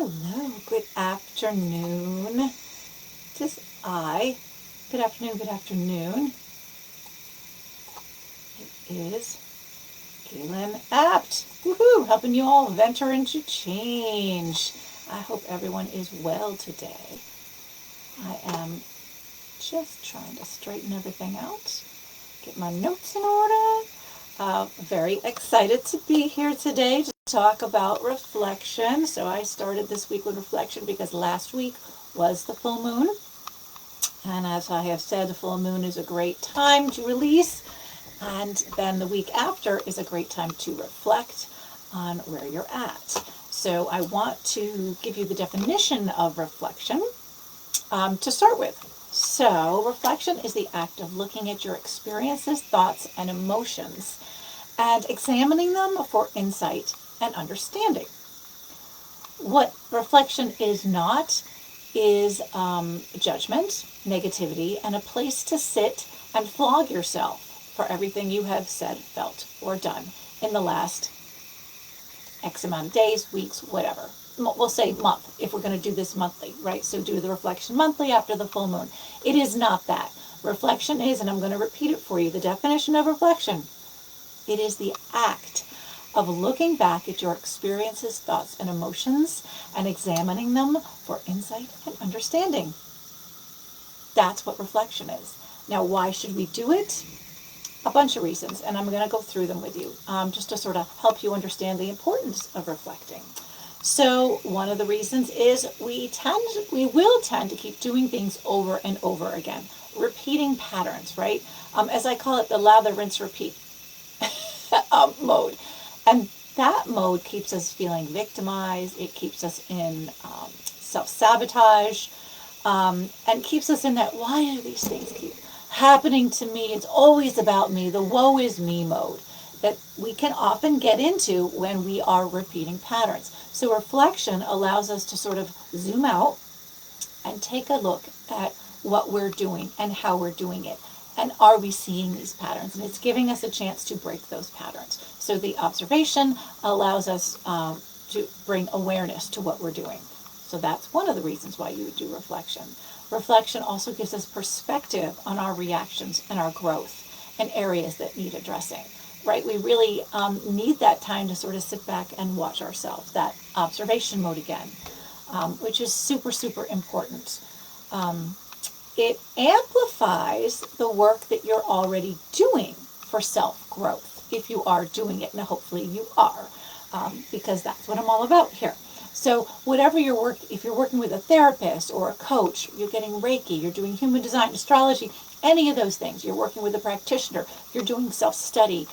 Hello, good afternoon. This is I. Good afternoon, good afternoon. It is Galen Apt. Woohoo! Helping you all venture into change. I hope everyone is well today. I am just trying to straighten everything out, get my notes in order. Very excited to be here today to talk about reflection. So I started this week with reflection because last week was the full moon. And as I have said, the full moon is a great time to release. And then the week after is a great time to reflect on where you're at. So I want to give you the definition of reflection to start with. So reflection is the act of looking at your experiences, thoughts, and emotions and examining them for insight and understanding. What reflection is not is judgment, negativity, and a place to sit and flog yourself for everything you have said, felt, or done in the last X amount of days, weeks, whatever. We'll say month if we're going to do this monthly, right? So do the reflection monthly after the full moon. It is not that. Reflection is, and I'm going to repeat it for you, the definition of reflection. It is the act of looking back at your experiences, thoughts, and emotions and examining them for insight and understanding. That's what reflection is. Now, why should we do it? A bunch of reasons, and I'm going to go through them with you just to sort of help you understand the importance of reflecting. So one of the reasons is we will tend to keep doing things over and over again, repeating patterns, right? As I call it, the lather, rinse, repeat mode. And that mode keeps us feeling victimized. It keeps us in self-sabotage and keeps us in that, why do these things keep happening to me? It's always about me, the woe is me mode that we can often get into when we are repeating patterns. So reflection allows us to sort of zoom out and take a look at what we're doing and how we're doing it. And are we seeing these patterns? And it's giving us a chance to break those patterns. So the observation allows us to bring awareness to what we're doing. So that's one of the reasons why you would do reflection. Reflection also gives us perspective on our reactions and our growth and areas that need addressing, right? We really need that time to sort of sit back and watch ourselves, that observation mode again, which is super, super important. It amplifies the work that you're already doing for self-growth, if you are doing it, and hopefully you are, because that's what I'm all about here. So whatever if you're working with a therapist or a coach, you're getting Reiki, you're doing human design, astrology, any of those things, you're working with a practitioner, you're doing self-study,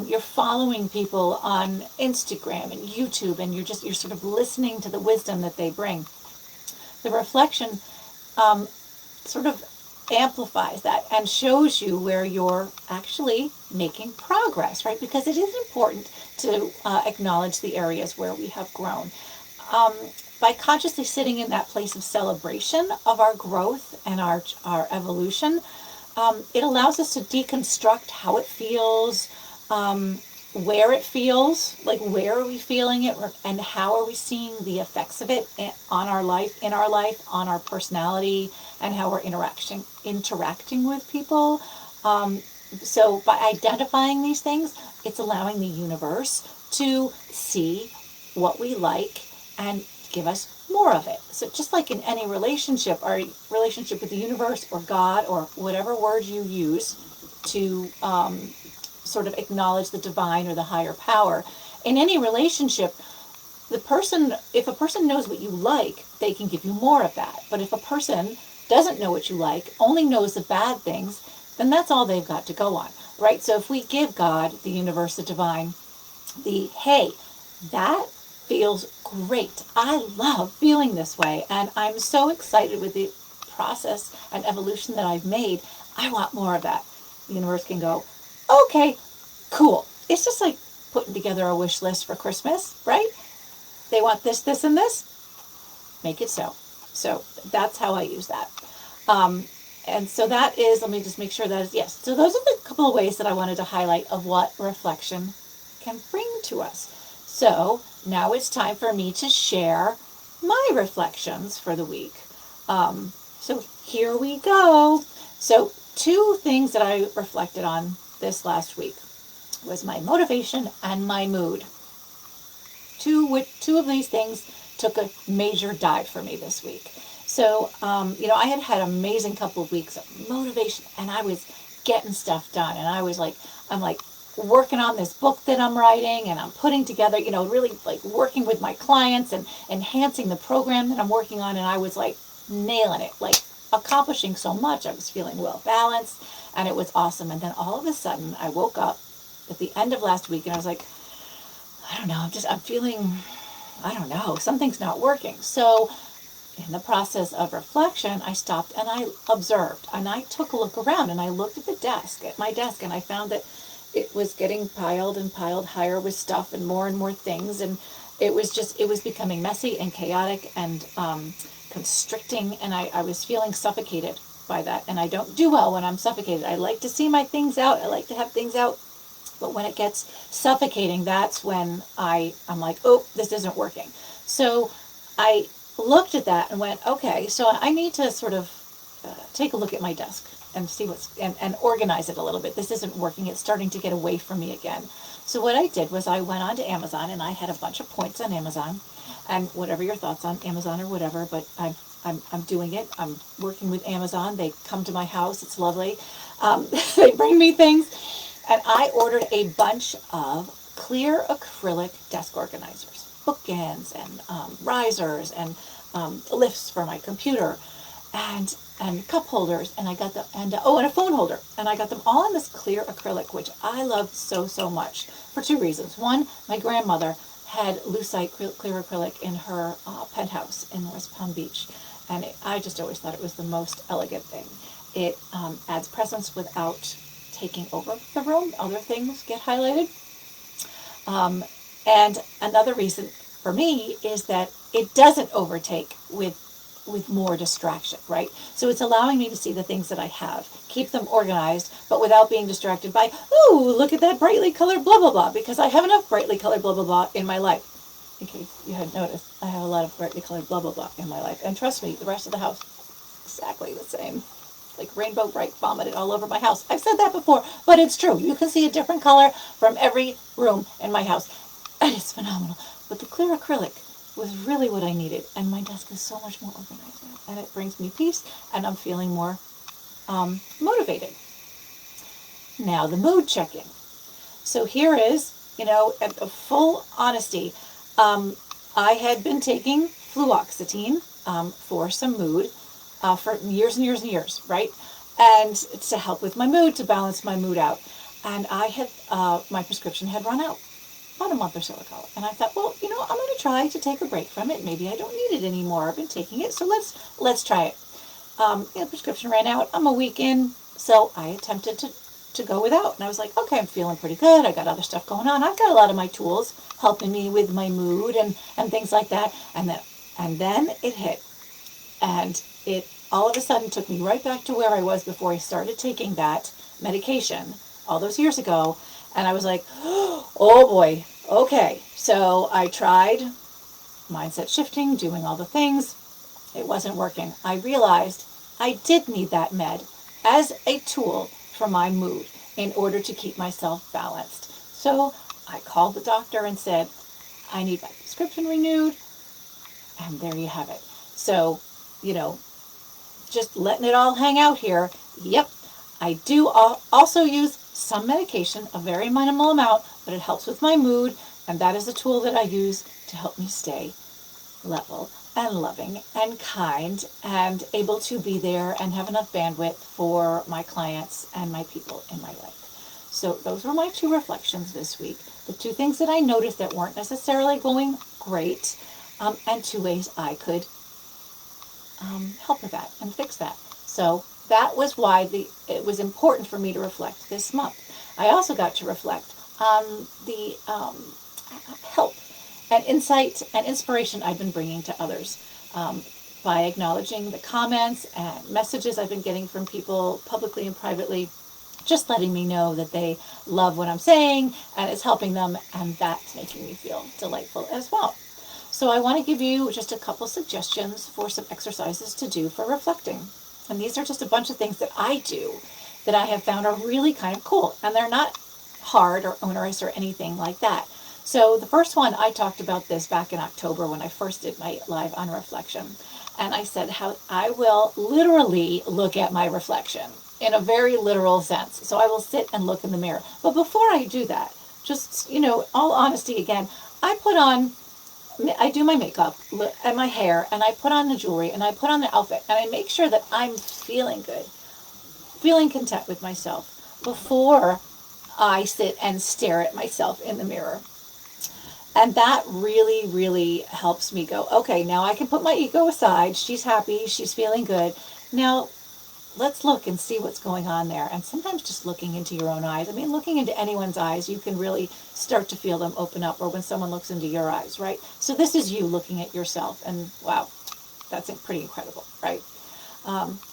you're following people on Instagram and YouTube, and you're sort of listening to the wisdom that they bring. The reflection sort of amplifies that and shows you where you're actually making progress, right? Because it is important to acknowledge the areas where we have grown. By consciously sitting in that place of celebration of our growth and our evolution, it allows us to deconstruct how it feels, where it feels, like where are we feeling it, and how are we seeing the effects of it on our life, on our personality, and how we're interacting with people. So by identifying these things, it's allowing the universe to see what we like and give us more of it. So just like in any relationship, our relationship with the universe or God or whatever word you use to sort of acknowledge the divine or the higher power, in any relationship, if a person knows what you like, they can give you more of that. But if a person doesn't know what you like, only knows the bad things, then that's all they've got to go on, right? So if we give God, the universe, the divine, hey, that feels great. I love feeling this way, and I'm so excited with the process and evolution that I've made. I want more of that. The universe can go, okay, cool. It's just like putting together a wish list for Christmas, right? They want this, this, and this. Make it so. So that's how I use that. And so that is, let me just make sure that is, yes. So those are the couple of ways that I wanted to highlight of what reflection can bring to us. So now it's time for me to share my reflections for the week. So here we go. So two things that I reflected on this last week was my motivation and my mood. Two of these things took a major dive for me this week. So, I had had an amazing couple of weeks of motivation, and I was getting stuff done, and I'm like working on this book that I'm writing, and I'm putting together, really like working with my clients and enhancing the program that I'm working on, and I was like nailing it, like accomplishing so much. I was feeling well balanced, and it was awesome. And then all of a sudden, I woke up at the end of last week, and I was like, I don't know, I'm feeling, I don't know, something's not working. So in the process of reflection, I stopped and I observed and I took a look around and I looked at my desk, and I found that it was getting piled and piled higher with stuff and more things. And it was becoming messy and chaotic and constricting. And I was feeling suffocated by that. And I don't do well when I'm suffocated. I like to see my things out. I like to have things out. But when it gets suffocating, that's when I'm like, oh, this isn't working. So I looked at that and went, okay, so I need to sort of take a look at my desk and see and organize it a little bit. This isn't working. It's starting to get away from me again. So what I did was I went on to Amazon, and I had a bunch of points on Amazon, and whatever your thoughts on Amazon or whatever, but I'm doing it. I'm working with Amazon. They come to my house. It's lovely. They bring me things. And I ordered a bunch of clear acrylic desk organizers, bookends and risers and lifts for my computer and cup holders. And I got them, and a phone holder. And I got them all in this clear acrylic, which I loved so much for two reasons. One, my grandmother had lucite clear acrylic in her penthouse in West Palm Beach. And I just always thought it was the most elegant thing. It adds presence without taking over the room. Other things get highlighted. And another reason for me is that it doesn't overtake with more distraction, right? So it's allowing me to see the things that I have, keep them organized, but without being distracted by, ooh, look at that brightly colored blah, blah, blah, because I have enough brightly colored blah, blah, blah in my life. In case you hadn't noticed, I have a lot of brightly colored blah, blah, blah in my life. And trust me, the rest of the house is exactly the same. Like rainbow bright vomited all over my house. I've said that before, but it's true. You can see a different color from every room in my house, and it's phenomenal. But the clear acrylic was really what I needed, and my desk is so much more organized now, and it brings me peace, and I'm feeling more motivated. Now the mood check-in. So here is, at the full honesty, I had been taking fluoxetine for some mood for years and years and years, right? And it's to help with my mood, to balance my mood out. And I had, my prescription had run out about a month or so ago. And I thought, well, I'm going to try to take a break from it. Maybe I don't need it anymore. I've been taking it, so let's try it. The prescription ran out. I'm a week in, so I attempted to go without. And I was like, okay, I'm feeling pretty good. I got other stuff going on. I've got a lot of my tools helping me with my mood and things like that. And then it hit. And it all of a sudden took me right back to where I was before I started taking that medication all those years ago. And I was like, oh boy, okay. So I tried mindset shifting, doing all the things. It wasn't working. I realized I did need that med as a tool for my mood in order to keep myself balanced. So I called the doctor and said, I need my prescription renewed. And there you have it. So, just letting it all hang out here. Yep, I do also use some medication, a very minimal amount, but it helps with my mood, and that is a tool that I use to help me stay level and loving and kind and able to be there and have enough bandwidth for my clients and my people in my life. So those were my two reflections this week. The two things that I noticed that weren't necessarily going great, and two ways I could help with that and fix that. So that was why it was important for me to reflect this month. I also got to reflect on the help and insight and inspiration I've been bringing to others by acknowledging the comments and messages I've been getting from people publicly and privately, just letting me know that they love what I'm saying and it's helping them, and that's making me feel delightful as well. So I want to give you just a couple suggestions for some exercises to do for reflecting. And these are just a bunch of things that I do that I have found are really kind of cool. And they're not hard or onerous or anything like that. So the first one, I talked about this back in October when I first did my live on reflection. And I said how I will literally look at my reflection in a very literal sense. So I will sit and look in the mirror. But before I do that, just, all honesty again, I do my makeup and my hair, and I put on the jewelry, and I put on the outfit, and I make sure that I'm feeling good, feeling content with myself before I sit and stare at myself in the mirror. And that really, really helps me go, okay, now I can put my ego aside. She's happy. She's feeling good. Now, let's look and see what's going on there. And sometimes just looking into your own eyes. I mean, looking into anyone's eyes, you can really start to feel them open up, or when someone looks into your eyes, right? So this is you looking at yourself. And wow, that's pretty incredible, right?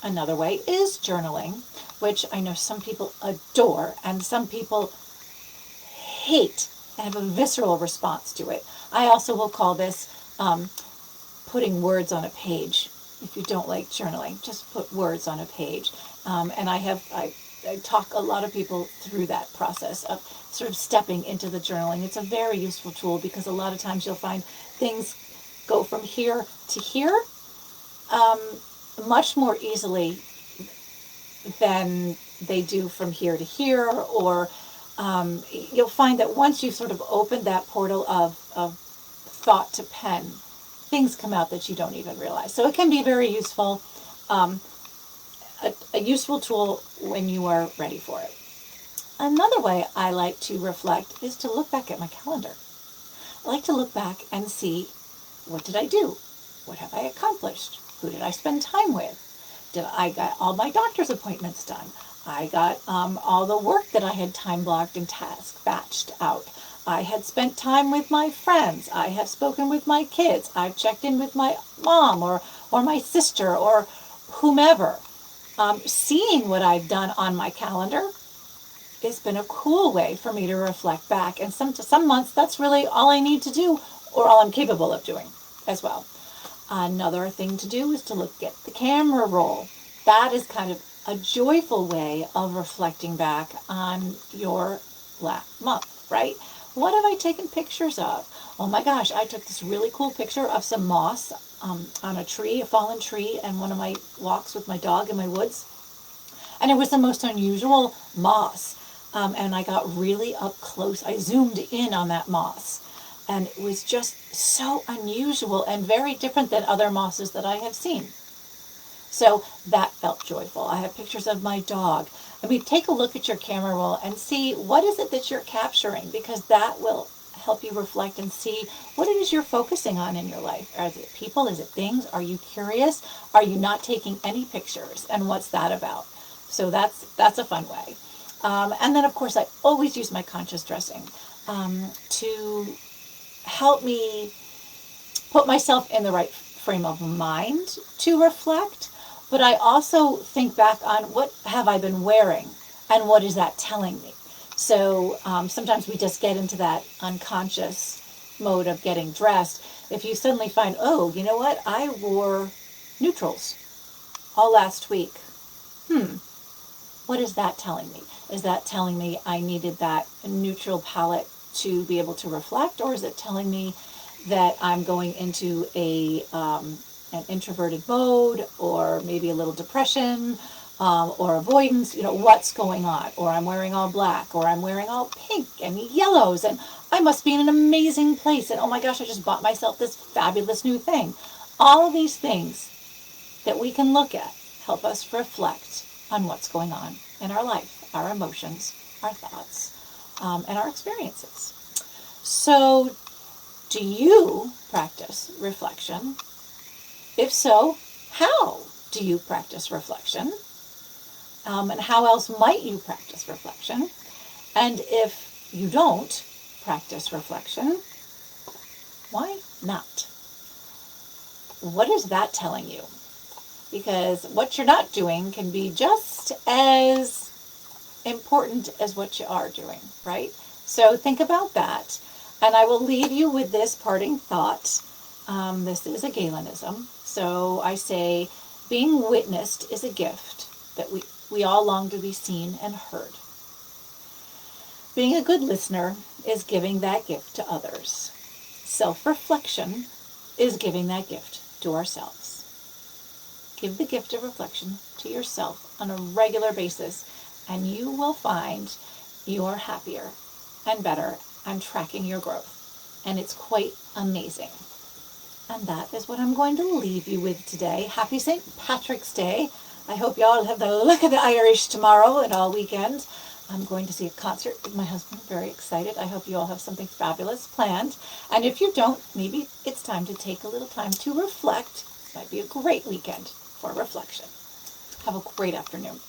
Another way is journaling, which I know some people adore and some people hate and have a visceral response to it. I also will call this putting words on a page. If you don't like journaling, just put words on a page. And I talk a lot of people through that process of sort of stepping into the journaling. It's a very useful tool because a lot of times you'll find things go from here to here much more easily than they do from here to here, or you'll find that once you've sort of opened that portal of thought to pen, things come out that you don't even realize. So it can be very useful, a useful tool when you are ready for it. Another way I like to reflect is to look back at my calendar. I like to look back and see, what did I do? What have I accomplished? Who did I spend time with? I got all my doctor's appointments done. I got all the work that I had time blocked and task batched out. I had spent time with my friends. I have spoken with my kids. I've checked in with my mom or my sister or whomever. Seeing what I've done on my calendar has been a cool way for me to reflect back. And some months, that's really all I need to do, or all I'm capable of doing as well. Another thing to do is to look at the camera roll. That is kind of a joyful way of reflecting back on your last month, right? What have I taken pictures of? Oh my gosh, I took this really cool picture of some moss on a tree, a fallen tree, and one of my walks with my dog in my woods. And it was the most unusual moss. And I got really up close. I zoomed in on that moss. And it was just so unusual and very different than other mosses that I have seen. So that felt joyful. I have pictures of my dog. I mean, take a look at your camera roll and see what is it that you're capturing, because that will help you reflect and see what it is you're focusing on in your life. Is it people? Is it things? Are you curious? Are you not taking any pictures? And what's that about? So that's a fun way. And then, of course, I always use my conscious dressing to help me put myself in the right frame of mind to reflect. But I also think back on what have I been wearing and what is that telling me. So sometimes we just get into that unconscious mode of getting dressed. If you suddenly find, oh, you know what, I wore neutrals all last week. What is that telling me? Is that telling me I needed that neutral palette to be able to reflect, or is it telling me that I'm going into an introverted mode, or maybe a little depression, or avoidance? What's going on? Or I'm wearing all black, or I'm wearing all pink and yellows, and I must be in an amazing place, and oh my gosh, I just bought myself this fabulous new thing. All of these things that we can look at help us reflect on what's going on in our life, our emotions, our thoughts, and our experiences. So, do you practice reflection? If so, how do you practice reflection? And how else might you practice reflection? And if you don't practice reflection, why not? What is that telling you? Because what you're not doing can be just as important as what you are doing, right? So think about that. And I will leave you with this parting thought. This is a Galenism. So I say, being witnessed is a gift that we all long to be seen and heard. Being a good listener is giving that gift to others. Self-reflection is giving that gift to ourselves. Give the gift of reflection to yourself on a regular basis, and you will find you are happier and better and tracking your growth. And it's quite amazing. And that is what I'm going to leave you with today. Happy St. Patrick's Day. I hope you all have the luck of the Irish tomorrow and all weekend. I'm going to see a concert with my husband. Very excited. I hope you all have something fabulous planned. And if you don't, maybe it's time to take a little time to reflect. It might be a great weekend for reflection. Have a great afternoon.